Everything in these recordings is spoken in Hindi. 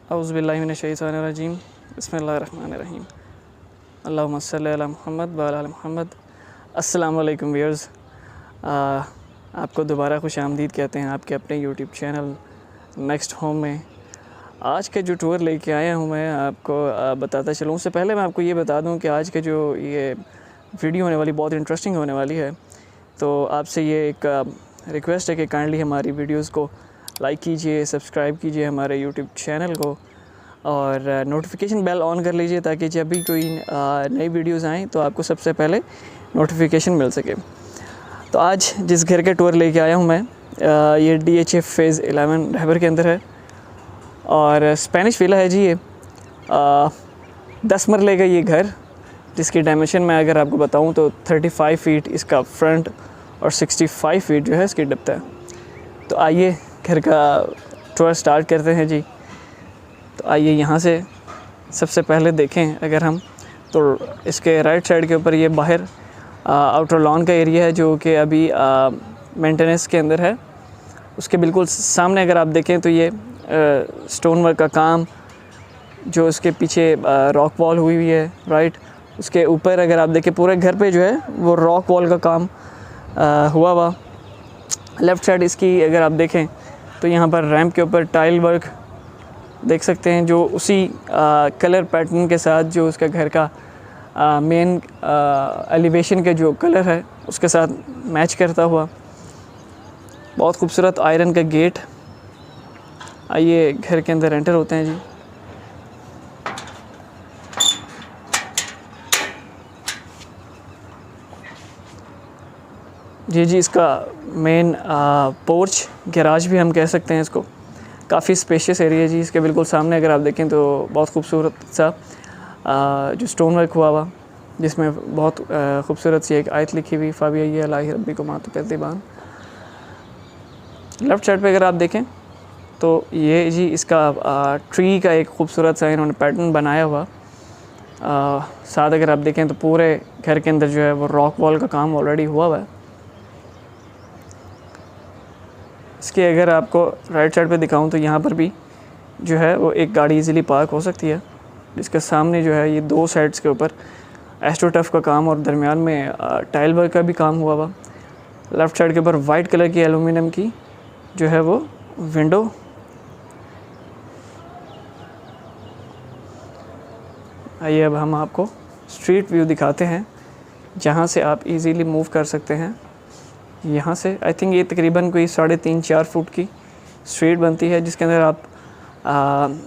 औज़ुबिल्लाहि मिनश्शैतानिर्रजीम बिस्मिल्लाहिर्रहमानिर्रहीम अल्लाहुम्मा सल्लि अला मुहम्मद व अला आलि मुहम्मद। अस्सलामु अलैकुम व्यूअर्स, आपको दोबारा खुश आमदीद कहते हैं आपके अपने यूट्यूब चैनल नेक्स्ट होम में। आज का जो टूर लेके आया हूँ मैं आपको बताता चलूँ। उससे पहले मैं आपको ये बता दूँ कि आज का जो ये वीडियो होने वाली बहुत इंटरेस्टिंग होने वाली है। तो आपसे ये एक रिक्वेस्ट है कि काइंडली हमारी वीडियोस को लाइक कीजिए, सब्सक्राइब कीजिए हमारे यूट्यूब चैनल को और नोटिफिकेशन बेल ऑन कर लीजिए ताकि जब भी कोई नई वीडियोस आएँ तो आपको सबसे पहले नोटिफिकेशन मिल सके। तो आज जिस घर के टूर लेके आया हूँ मैं, ये DHA फेज़ 11 रहबर के अंदर है और स्पेनिश विला है जी। ये 10 मरले का ये घर, जिसकी डायमेंशन मैं अगर आपको बताऊँ तो 35 फीट इसका फ्रंट और 65 फीट जो है इसकी डेप्थ है। तो आइए घर का टूर स्टार्ट करते हैं जी। तो आइए यहाँ से सबसे पहले देखें अगर हम, तो इसके राइट साइड के ऊपर ये बाहर आउटर लॉन का एरिया है जो कि अभी मेंटेनेंस के अंदर है। उसके बिल्कुल सामने अगर आप देखें तो ये स्टोन वर्क का काम जो इसके पीछे रॉक वॉल हुई हुई है, राइट। उसके ऊपर अगर आप देखें पूरे घर पे जो है वो रॉक वॉल का काम हुआ हुआ। लेफ़्ट साइड इसकी अगर आप देखें तो यहाँ पर रैंप के ऊपर टाइल वर्क देख सकते हैं जो उसी कलर पैटर्न के साथ जो उसका घर का मेन एलिवेशन के जो कलर है उसके साथ मैच करता हुआ। बहुत खूबसूरत आयरन का गेट। आइए घर के अंदर एंटर होते हैं जी। जी इसका मेन पोर्च गैराज भी हम कह सकते हैं इसको। काफ़ी स्पेशियस एरिया जी। इसके बिल्कुल सामने अगर आप देखें तो बहुत खूबसूरत सा जो स्टोन वर्क हुआ हुआ, जिसमें बहुत खूबसूरत सी एक आयत लिखी हुई, फ़ाबिया अल्लाहि रब्बिकुम तुकज़्ज़िबान। लेफ़्ट साइड पे अगर आप देखें तो ये जी इसका ट्री का एक खूबसूरत सा इन्होंने पैटर्न बनाया हुआ। साथ अगर आप देखें तो पूरे घर के अंदर जो है वो रॉक वॉल का काम ऑलरेडी हुआ हुआ है। इसके अगर आपको राइट साइड पे दिखाऊं तो यहाँ पर भी जो है वो एक गाड़ी इजीली पार्क हो सकती है। इसके सामने जो है ये दो साइड्स के ऊपर एस्ट्रोटफ का काम और दरमियान में टाइल वर्क का भी काम हुआ हुआ। लेफ़्ट साइड के ऊपर वाइट कलर की एलुमिनियम की जो है वो विंडो। आइए अब हम आपको स्ट्रीट व्यू दिखाते हैं जहाँ से आप इजीली मूव कर सकते हैं। यहाँ से आई थिंक ये तकरीबन कोई 3.5-4 फुट की स्ट्रीट बनती है, जिसके अंदर आप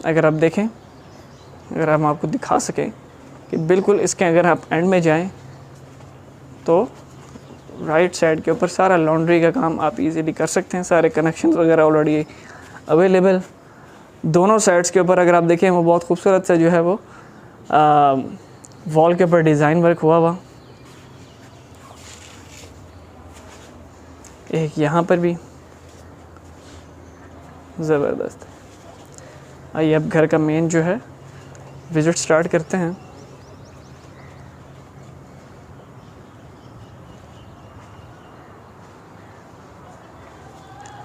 अगर आप देखें, अगर हम आपको दिखा सकें कि बिल्कुल इसके अगर आप एंड में जाएं तो राइट साइड के ऊपर सारा लॉन्ड्री का काम आप इजीली कर सकते हैं। सारे कनेक्शंस वगैरह ऑलरेडी अवेलेबल। दोनों साइड्स के ऊपर अगर आप देखें वो बहुत खूबसूरत सा जो है वो वॉल के ऊपर डिज़ाइन वर्क हुआ हुआ। एक यहाँ पर भी ज़बरदस्त। आइए अब घर का मेन जो है विज़िट स्टार्ट करते हैं।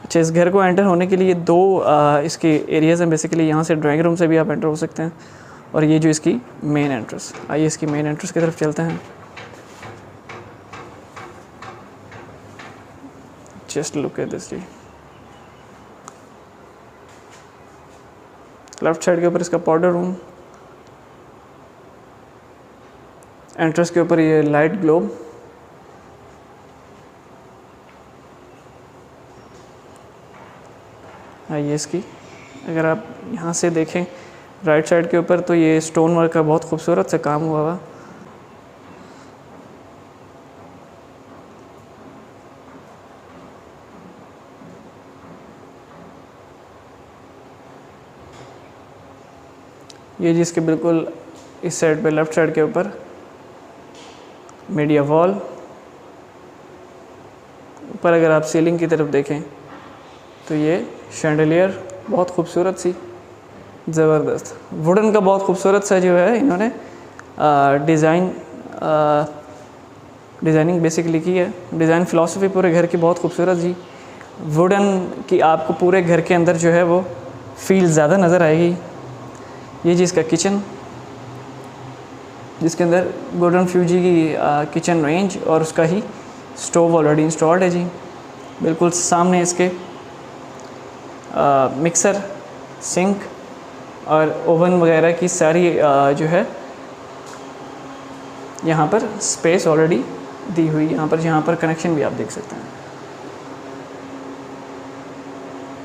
अच्छा, इस घर को एंटर होने के लिए दो इसके एरियाज़ हैं बेसिकली। यहाँ से ड्राइंग रूम से भी आप एंटर हो सकते हैं और ये जो इसकी मेन एंट्रेंस। आइए इसकी मेन एंट्रेंस की तरफ चलते हैं। जस्ट लुक एट दिस जी। लेफ्ट साइड के ऊपर इसका पाउडर रूम, एंट्रेंस के ऊपर ये लाइट ग्लोब। आइए इसकी अगर आप यहाँ से देखें राइट साइड के ऊपर तो ये स्टोन वर्क का बहुत खूबसूरत सा काम हुआ हुआ। ये जिसके बिल्कुल इस साइड पे लेफ़्ट साइड के ऊपर मीडिया वॉल। ऊपर अगर आप सीलिंग की तरफ देखें तो ये शैंडलियर बहुत खूबसूरत सी, ज़बरदस्त वुडन का बहुत खूबसूरत सा जो है इन्होंने डिज़ाइनिंग बेसिकली की है। डिज़ाइन फ़िलासफ़ी पूरे घर की बहुत खूबसूरत जी। वुडन की आपको पूरे घर के अंदर जो है वो फील ज़्यादा नज़र आएगी। ये जी इसका किचन, जिसके अंदर गोल्डन फ्यूजी की किचन रेंज और उसका ही स्टोव ऑलरेडी इंस्टॉल्ड है जी। बिल्कुल सामने इसके मिक्सर, सिंक और ओवन वगैरह की सारी जो है यहाँ पर स्पेस ऑलरेडी दी हुई। यहाँ पर कनेक्शन भी आप देख सकते हैं।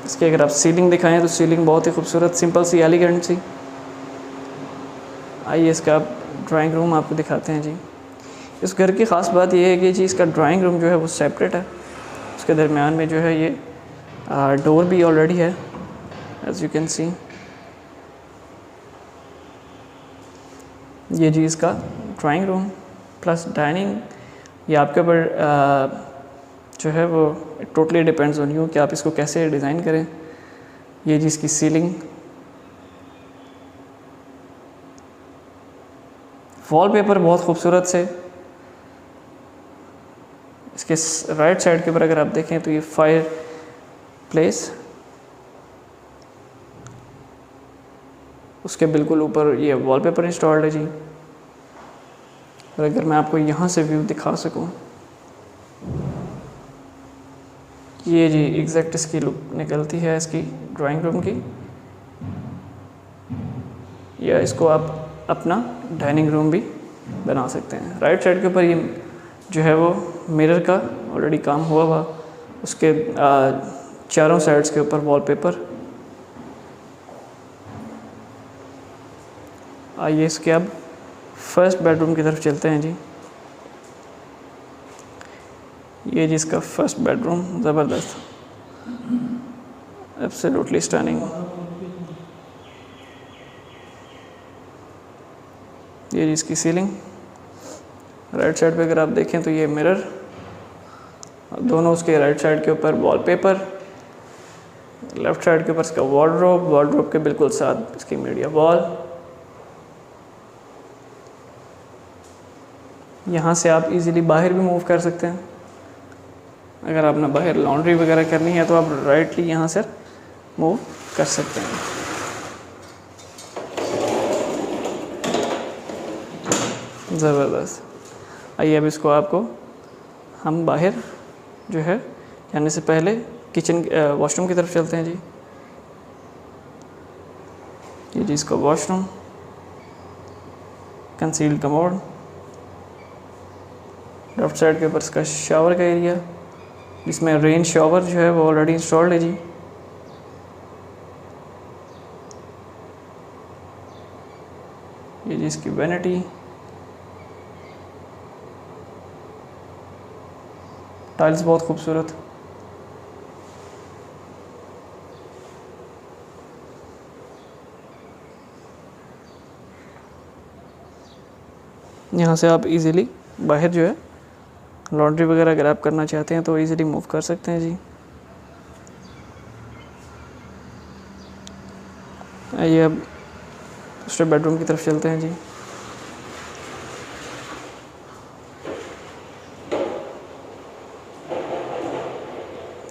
इसकी अगर आप सीलिंग दिखाएं तो सीलिंग बहुत ही खूबसूरत, सिंपल सी, एलिगेंट सी। आइए इसका ड्राइंग रूम आपको दिखाते हैं जी। इस घर की ख़ास बात यह है कि जी इसका ड्राइंग रूम जो है वो सेपरेट है। उसके दरमियान में जो है ये डोर भी ऑलरेडी है, एज़ यू कैन सी। ये जी इसका ड्राइंग रूम प्लस डाइनिंग। ये आपके ऊपर जो है वो टोटली डिपेंड्स ऑन यू कि आप इसको कैसे डिज़ाइन करें। ये जी इसकी सीलिंग, वॉलपेपर बहुत खूबसूरत से। इसके राइट साइड के ऊपर अगर आप देखें तो ये फायर प्लेस, उसके बिल्कुल ऊपर ये वॉलपेपर इंस्टॉल्ड है जी। और अगर मैं आपको यहाँ से व्यू दिखा सकूँ, ये जी एग्जैक्ट इसकी लुक निकलती है इसकी ड्राइंग रूम की। या इसको आप अपना डाइनिंग रूम भी बना सकते हैं। राइट साइड के ऊपर ये जो है वो मिरर का ऑलरेडी काम हुआ हुआ, उसके चारों साइड्स के ऊपर वॉलपेपर। आइए इसके अब फर्स्ट बेडरूम की तरफ चलते हैं जी। ये जी इसका फर्स्ट बेडरूम, ज़बरदस्त, एब्सोल्युटली स्टनिंग। ये जी इसकी सीलिंग। राइट साइड पे अगर आप देखें तो ये मिरर, दोनों उसके राइट साइड के ऊपर वॉलपेपर। लेफ़्ट साइड के ऊपर इसका वार्डरोब, वार्डरोब के बिल्कुल साथ इसकी मीडिया वॉल। यहाँ से आप इजीली बाहर भी मूव कर सकते हैं। अगर आपने बाहर लॉन्ड्री वगैरह करनी है तो आप राइटली यहाँ से मूव कर सकते हैं। ज़बरदस्त। आइए अब इसको आपको हम बाहर जो है जाने से पहले किचन वॉशरूम की तरफ चलते हैं जी। ये जी इसका washroom, concealed commode. Left side के ऊपर इसका शावर का एरिया, जिसमें रेन शावर जो है वो ऑलरेडी इंस्टॉल्ड है जी। ये जी इसकी वैनिटी, टाइल्स बहुत खूबसूरत। यहाँ से आप इजीली बाहर जो है लॉन्ड्री वगैरह अगर आप करना चाहते हैं तो इजीली मूव कर सकते हैं जी। आइए अब दूसरे बेडरूम की तरफ चलते हैं जी।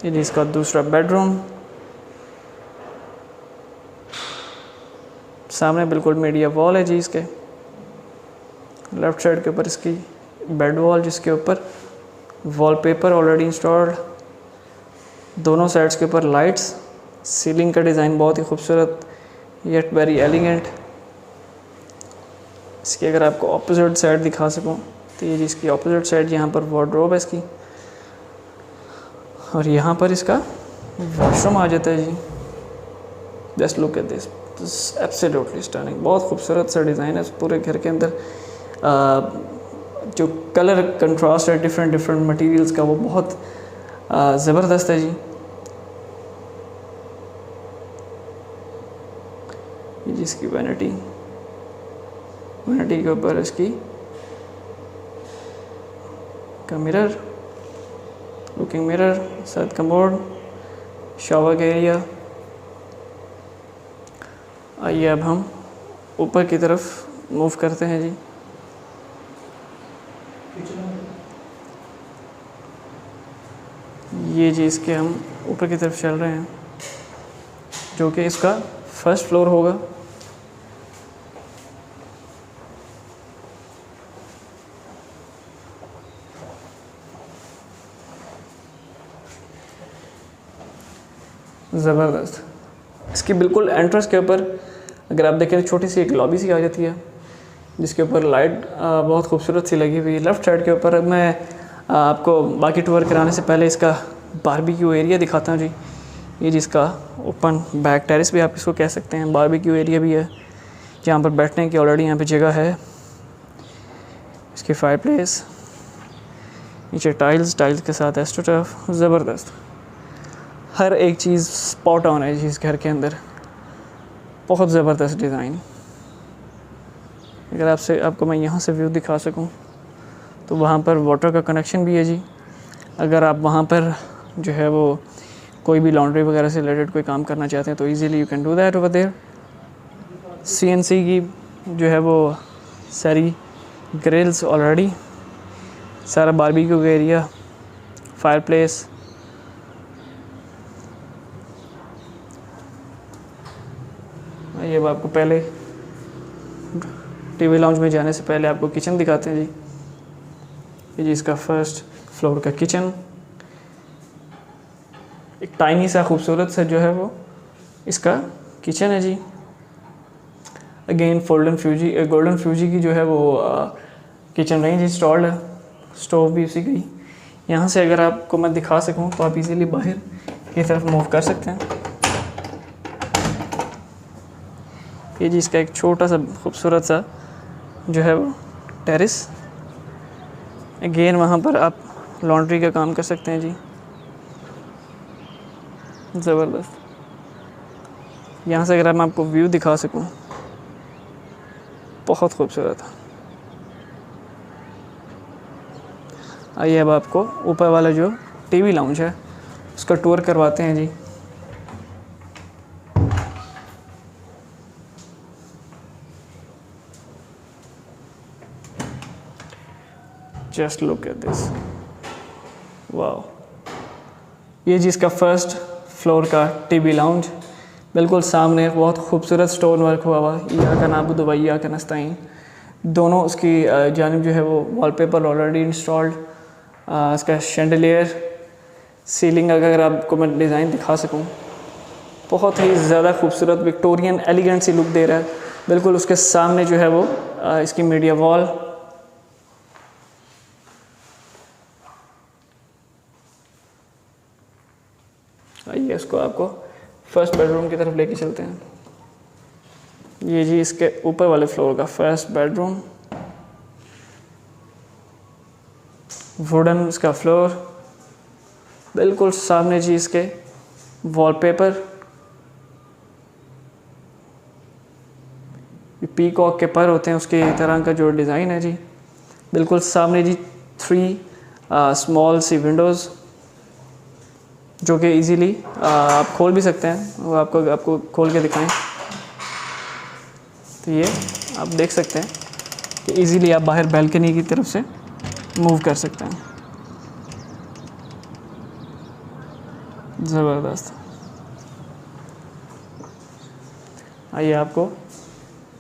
ये जी इसका दूसरा बेडरूम, सामने बिल्कुल मीडिया वॉल है जी इसके। लेफ़्ट साइड के ऊपर इसकी बेड वॉल, जिसके ऊपर वॉलपेपर ऑलरेडी इंस्टॉल्ड। दोनों साइड्स के ऊपर लाइट्स। सीलिंग का डिज़ाइन बहुत ही खूबसूरत, येट वेरी एलिगेंट। इसकी अगर आपको ऑपोजिट साइड दिखा सकूं तो ये जी इसकी ऑपोजिट साइड, यहाँ पर वार्डरोब है इसकी, और यहाँ पर इसका वॉशरूम आ जाता है जी। Just look at this, absolutely stunning. बहुत खूबसूरत सा डिज़ाइन है इस पूरे घर के अंदर। जो कलर कंट्रास्ट है डिफरेंट मटेरियल्स का, वो बहुत ज़बरदस्त है जी। ये जिसकी वैनिटी के ऊपर इसकी का मिरर, लुकिंग मिरर, साथ कमोड, शावर का एरिया। आइए अब हम ऊपर की तरफ मूव करते हैं जी। ये जी इसके हम ऊपर की तरफ चल रहे हैं, जो कि इसका फर्स्ट फ्लोर होगा। ज़बरदस्त। इसकी बिल्कुल एंट्रेंस के ऊपर अगर आप देखें तो छोटी सी एक लॉबी सी आ जाती है, जिसके ऊपर लाइट बहुत खूबसूरत सी लगी हुई है। लेफ़्ट साइड के ऊपर मैं आपको बाकी टूर कराने से पहले इसका बारबेक्यू एरिया दिखाता हूँ जी। ये जिसका ओपन बैक टेरेस भी आप इसको कह सकते हैं, बारबेक्यू एरिया भी है जहाँ पर बैठने की ऑलरेडी यहाँ पे जगह है। इसकी फायरप्लेस, नीचे टाइल्स के साथ एस्ट्रोटर्फ, ज़बरदस्त। हर एक चीज़ स्पॉट ऑन है जी इस घर के अंदर, बहुत ज़बरदस्त डिज़ाइन। अगर आपको मैं यहाँ से व्यू दिखा सकूँ तो वहाँ पर वाटर का कनेक्शन भी है जी। अगर आप वहाँ पर जो है वो कोई भी लॉन्ड्री वगैरह से रिलेटेड कोई काम करना चाहते हैं तो easily you can do that over there. CNC की जो है वो सारी ग्रिल्स ऑलरेडी, सारा बारबेक्यू का एरिया, फायरप्लेस, ये आपको पहले टीवी लाउंज में जाने से पहले आपको किचन दिखाते हैं जी। ये जी इसका फर्स्ट फ्लोर का किचन, एक टाइनी सा खूबसूरत सा जो है वो इसका किचन है जी। अगेन गोल्डन फ्यूजी की जो है वो किचन रेंज इंस्टॉल्ड है, स्टोव भी उसी की। यहाँ से अगर आपको मैं दिखा सकूँ तो आप इजीली बाहर की तरफ मूव कर सकते हैं। ये जी इसका एक छोटा सा खूबसूरत सा जो है वो टेरेस, अगेन वहाँ पर आप लॉन्ड्री का काम कर सकते हैं जी, ज़बरदस्त। यहाँ से अगर मैं आपको व्यू दिखा सकूँ, बहुत खूबसूरत। आइए अब आपको ऊपर वाला जो टीवी लाउंज है उसका टूर करवाते हैं जी। Just look at this, wow. ये जी इसका फर्स्ट फ्लोर का टीवी लाउंज, बिल्कुल सामने बहुत खूबसूरत स्टोन वर्क हुआ हुआ, या का नाबुद व या का नस्ताइन, दोनों उसकी जानिब जो है वो वॉलपेपर ऑलरेडी इंस्टॉल्ड। इसका शैंडलियर, सीलिंग अगर आपको मैं डिज़ाइन दिखा सकूं, बहुत ही ज़्यादा खूबसूरत विक्टोरियन एलिगेंट सी लुक दे रहा है। बिल्कुल उसके सामने जो है वो इसकी मीडिया वॉल, आइए इसको आपको फर्स्ट बेडरूम की तरफ लेके चलते हैं। ये जी इसके ऊपर वाले फ्लोर का फर्स्ट बेडरूम, वुडन इसका फ्लोर, बिल्कुल सामने जी इसके वॉलपेपर, पीकॉक के पर होते हैं उसके तरह का जो डिज़ाइन है जी। बिल्कुल सामने जी 3 स्मॉल सी विंडोज़ जो कि इजीली आप खोल भी सकते हैं, वो आपको खोल के दिखाएं तो ये आप देख सकते हैं कि इजीली आप बाहर बैल्कनी की तरफ से मूव कर सकते हैं, ज़बरदस्त। आइए आपको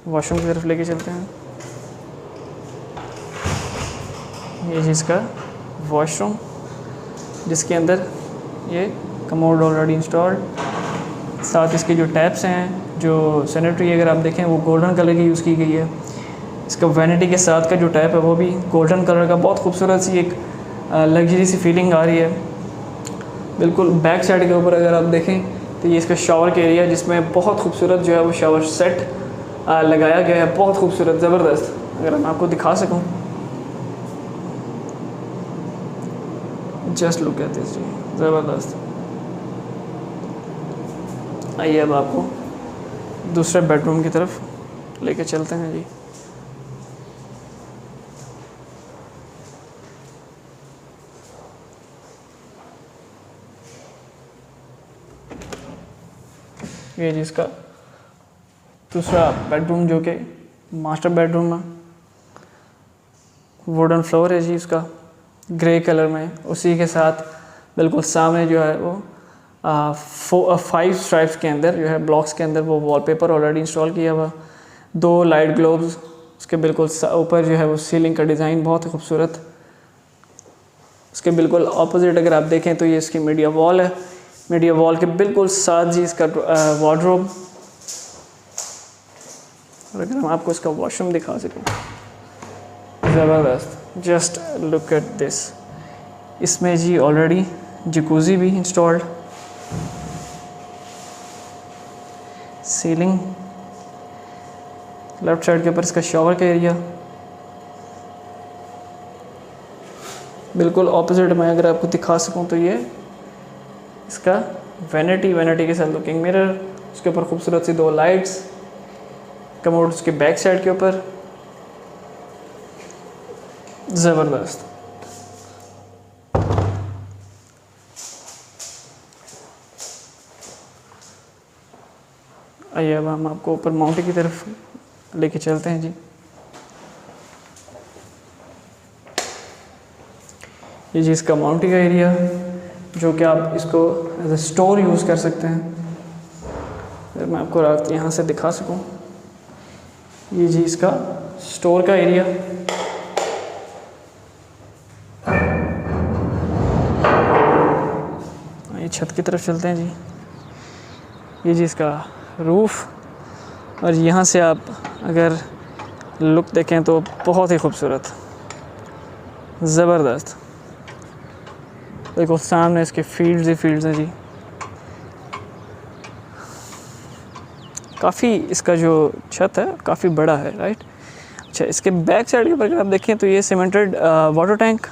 वॉशरूम की तरफ लेके चलते हैं। ये जिसका वॉशरूम, जिसके अंदर ये कमोड ऑलरेडी इंस्टॉल्ड, साथ इसके जो टैप्स हैं, जो सैनिटरी अगर आप देखें वो गोल्डन कलर की यूज़ की गई है। इसका वैनिटी के साथ का जो टैप है वो भी गोल्डन कलर का, बहुत खूबसूरत सी एक लग्जरी सी फीलिंग आ रही है। बिल्कुल बैक साइड के ऊपर अगर आप देखें तो ये इसका शावर का एरिया, जिसमें बहुत खूबसूरत जो है वो शावर सेट लगाया गया है, बहुत खूबसूरत, ज़बरदस्त। अगर मैं आपको दिखा सकूं, जस्ट लुक एट दिस जी, ज़बरदस्त। आइए अब आपको दूसरे बेडरूम की तरफ लेके चलते हैं जी। ये जिसका दूसरा बेडरूम जो कि मास्टर बेडरूम है, वुडन फ्लोर है जी इसका, ग्रे कलर में। उसी के साथ बिल्कुल सामने जो है वो 5 स्ट्राइप्स के अंदर जो है ब्लॉक्स के अंदर वो वॉलपेपर ऑलरेडी इंस्टॉल किया हुआ, 2 लाइट ग्लोब्स, उसके बिल्कुल ऊपर जो है वो सीलिंग का डिज़ाइन बहुत खूबसूरत। उसके बिल्कुल ऑपोजिट अगर आप देखें तो ये इसकी मीडिया वॉल है, मीडिया वॉल के बिल्कुल साथ जी इसका वार्डरोब। और अगर हम आपको इसका वॉशरूम दिखा सकें, ज़बरदस्त, जस्ट लुक एट दिस। इसमें जी ऑलरेडी जकूज़ी भी इंस्टॉल्ड, सीलिंग, लेफ्ट साइड के ऊपर इसका शावर का एरिया। बिल्कुल ऑपोजिट में अगर आपको दिखा सकूं तो ये इसका वैनिटी के साथ लुकिंग मिरर, उसके ऊपर खूबसूरत सी 2 लाइट्स, कमोड उसके बैक साइड के ऊपर, ज़बरदस्त। आइए अब हम आपको ऊपर माउंटी की तरफ लेके चलते हैं जी। ये जी इसका माउंटी का एरिया, जो कि आप इसको एज ए स्टोर यूज़ कर सकते हैं। अगर मैं आपको रात यहाँ से दिखा सकूँ, ये जी इसका स्टोर का एरिया। ये छत की तरफ चलते हैं जी। ये जी इसका रूफ़, और यहाँ से आप अगर लुक देखें तो बहुत ही खूबसूरत, ज़बरदस्त। देखो सामने इसके फील्ड्स ही फील्ड्स हैं जी। काफ़ी इसका जो छत है काफ़ी बड़ा है, राइट। अच्छा, इसके बैक साइड के ऊपर अगर आप देखें तो ये सीमेंटेड वाटर टैंक।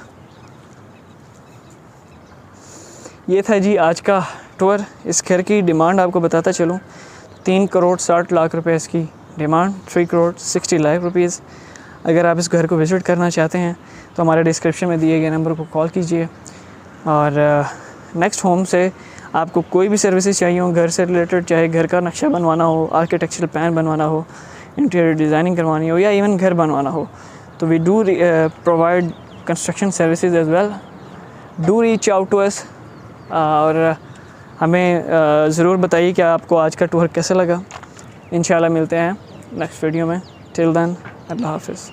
ये था जी आज का टूर। इस घर की डिमांड आपको बताता चलूँ, 3 करोड़ 60 लाख रुपए इसकी डिमांड, 3 करोड़ 60 लाख रुपीज़। अगर आप इस घर को विज़िट करना चाहते हैं तो हमारे डिस्क्रिप्शन में दिए गए नंबर को कॉल कीजिए। और नेक्स्ट होम से आपको कोई भी सर्विसेज चाहिए हो घर से रिलेटेड, चाहे घर का नक्शा बनवाना हो, आर्किटेक्चरल प्लान बनवाना हो, इंटीरियर डिज़ाइनिंग करवानी हो, या इवन घर बनवाना हो, तो we do provide construction services as well. Do reach out to us और हमें ज़रूर बताइए कि आपको आज का टूर कैसा लगा। इंशाल्लाह मिलते हैं नेक्स्ट वीडियो में। टिल देन, अल्लाह हाफ़िज़।